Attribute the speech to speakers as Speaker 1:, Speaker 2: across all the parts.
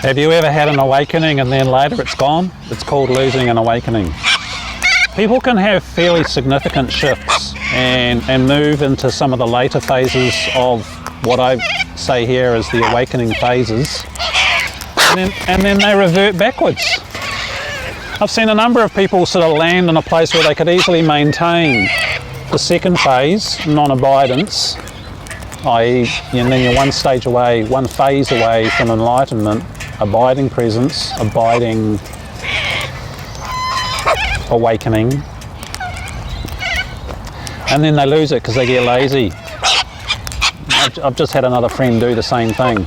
Speaker 1: Have you ever had an awakening and then later it's gone? It's called losing an awakening. People can have fairly significant shifts and move into some of the later phases of what I say here as the awakening phases, and then they revert backwards. I've seen a number of people sort of land in a place where they could easily maintain the second phase, non-abidance, i.e. and then you're one stage away, one phase away from enlightenment, abiding presence, abiding awakening, and then they lose it because they get lazy. I've just had another friend do the same thing.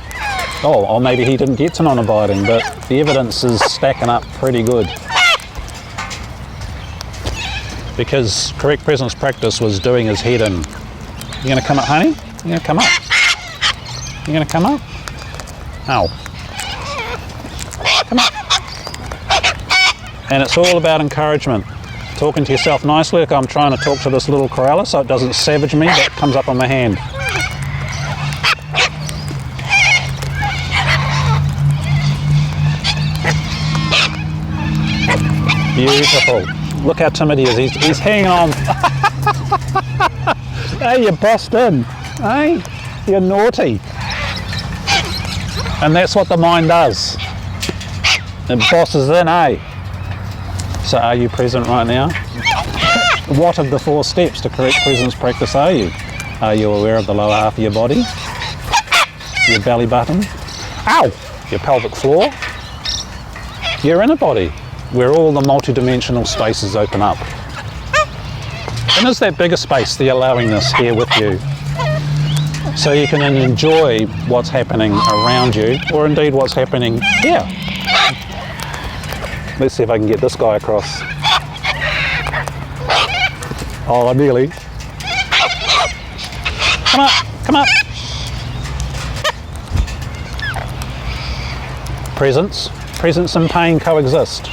Speaker 1: Or maybe he didn't get to non-abiding, but the evidence is stacking up pretty good. Because correct presence practice was doing his head in. You gonna come up, honey? You gonna come up? You gonna come up? Ow. Come up. And it's all about encouragement. Talking to yourself nicely, like I'm trying to talk to this little koala so it doesn't savage me, but it comes up on my hand. Beautiful. Look how timid he is. He's hanging on. Hey, you bossed in. Hey, you're naughty. And that's what the mind does. It bosses in, eh? So are you present right now? What of the 4 steps to correct presence practice are you? Are you aware of the lower half of your body? Your belly button? Ow! Your pelvic floor? Your inner body, where all the multidimensional spaces open up. And is that bigger space, the allowingness here with you? So you can enjoy what's happening around you, or indeed what's happening here. Let's see if I can get this guy across. Oh, nearly. Come up, come up. Presence and pain coexist.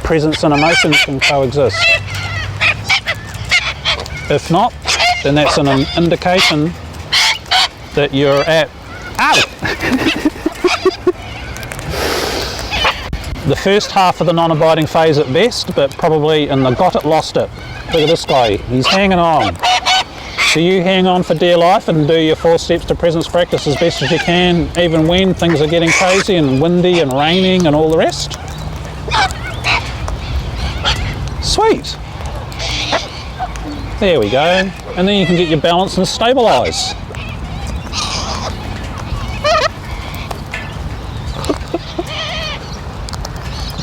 Speaker 1: Presence and emotions can coexist. If not, then that's an indication that you're at, ow! The first half of the non-abiding phase at best, but probably in the got it, lost it. Look at this guy, he's hanging on. Do you hang on for dear life and do your 4 steps to presence practice as best as you can, even when things are getting crazy and windy and raining and all the rest? Sweet. There we go. And then you can get your balance and stabilise.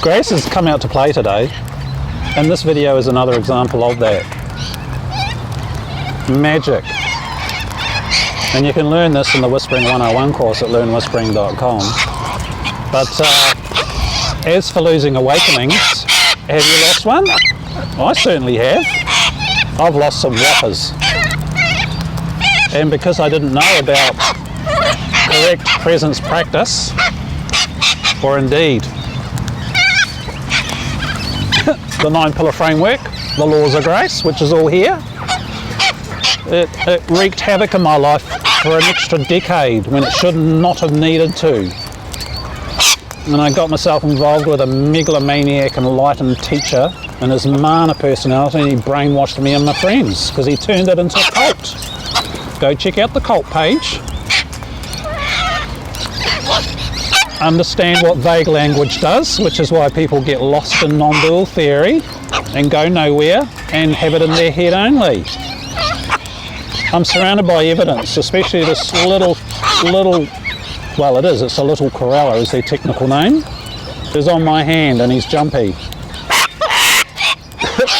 Speaker 1: Grace has come out to play today, and this video is another example of that. Magic. And you can learn this in the Whispering 101 course at learnwhispering.com. But as for losing awakenings, have you lost one? I certainly have. I've lost some whoppers. And because I didn't know about correct presence practice, or indeed the 9-pillar framework, the laws of grace, which is all here, it wreaked havoc in my life for an extra decade when it should not have needed to. And I got myself involved with a megalomaniac enlightened teacher and his mana personality, and he brainwashed me and my friends because he turned it into a cult. Go check out the cult page. Understand what vague language does, which is why people get lost in non-dual theory and go nowhere and have it in their head only. I'm surrounded by evidence, especially this little, well it's a little koala is their technical name, is on my hand and he's jumpy.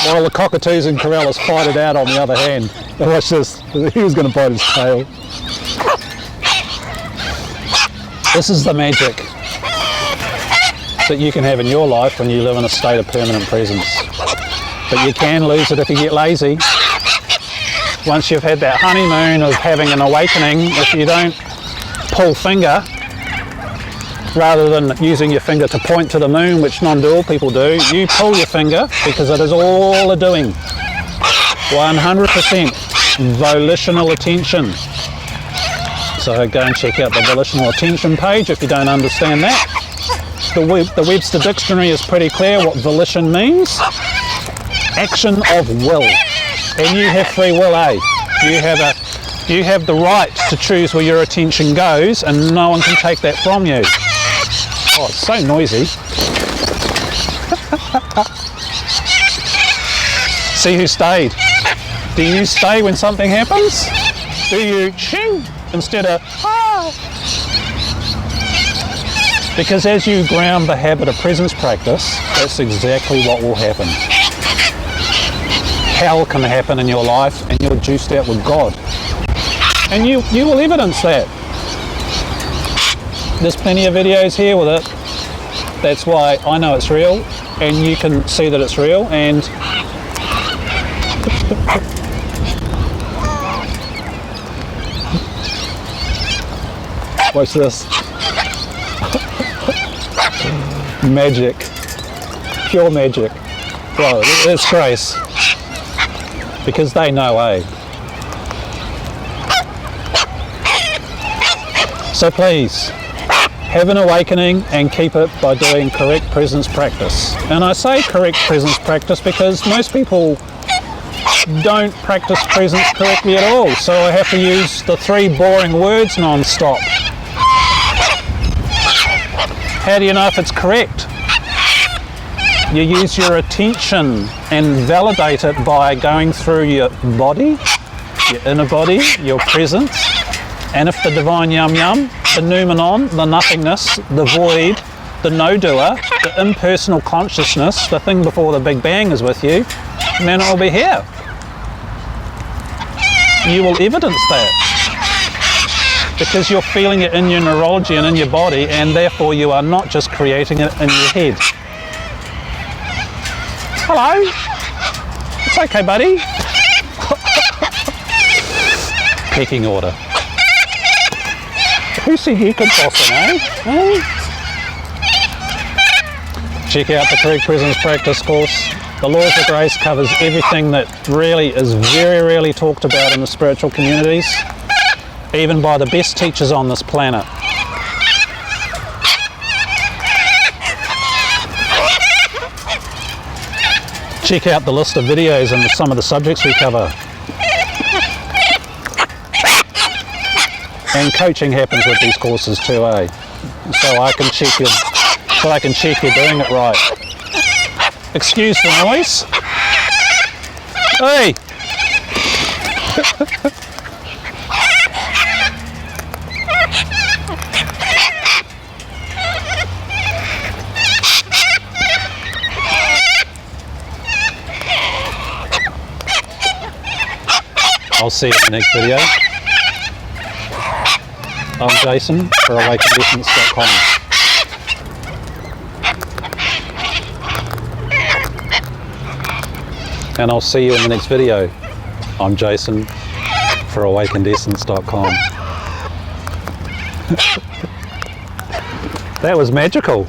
Speaker 1: While the cockatoos and koalas fight it out on the other hand. Watch this, he was going to bite his tail. This is the magic that you can have in your life when you live in a state of permanent presence. But you can lose it if you get lazy. Once you've had that honeymoon of having an awakening, if you don't pull finger, rather than using your finger to point to the moon, which non-dual people do, you pull your finger because it is all a doing. 100% volitional attention. So go and check out the volitional attention page if you don't understand that. the Webster Dictionary is pretty clear what volition means. Action of will. And you have free will, eh? You have the right to choose where your attention goes, and no one can take that from you. Oh, it's so noisy. See who stayed. Do you stay when something happens? Do you ching instead of ah? Because as you ground the habit of presence practice, that's exactly what will happen. Hell can happen in your life and you're juiced out with God. And you will evidence that. There's plenty of videos here with it. That's why I know it's real, and you can see that it's real. And watch this. Magic. Pure magic. Well, it's grace. Because they know, eh? So please, have an awakening and keep it by doing correct presence practice. And I say correct presence practice because most people don't practice presence correctly at all. So I have to use the 3 boring words non-stop. How do you know if it's correct? You use your attention and validate it by going through your body, your inner body, your presence. And if the divine yum yum, the noumenon, the nothingness, the void, the no-doer, the impersonal consciousness, the thing before the Big Bang is with you, then it will be here. You will evidence that. Because you're feeling it in your neurology and in your body, and therefore you are not just creating it in your head. Hello? It's okay, buddy. Pecking order. Who said you could boss in, eh? Check out the Correct Presence Practice course. The Laws of Grace covers everything that really is very rarely talked about in the spiritual communities, even by the best teachers on this planet. Check out the list of videos and some of the subjects we cover. And coaching happens with these courses too, eh? So I can check you're doing it right. Excuse the noise. Hey! I'll see you in the next video. I'm Jason for AwakenedEssence.com. And I'll see you in the next video. I'm Jason for AwakenedEssence.com. That was magical.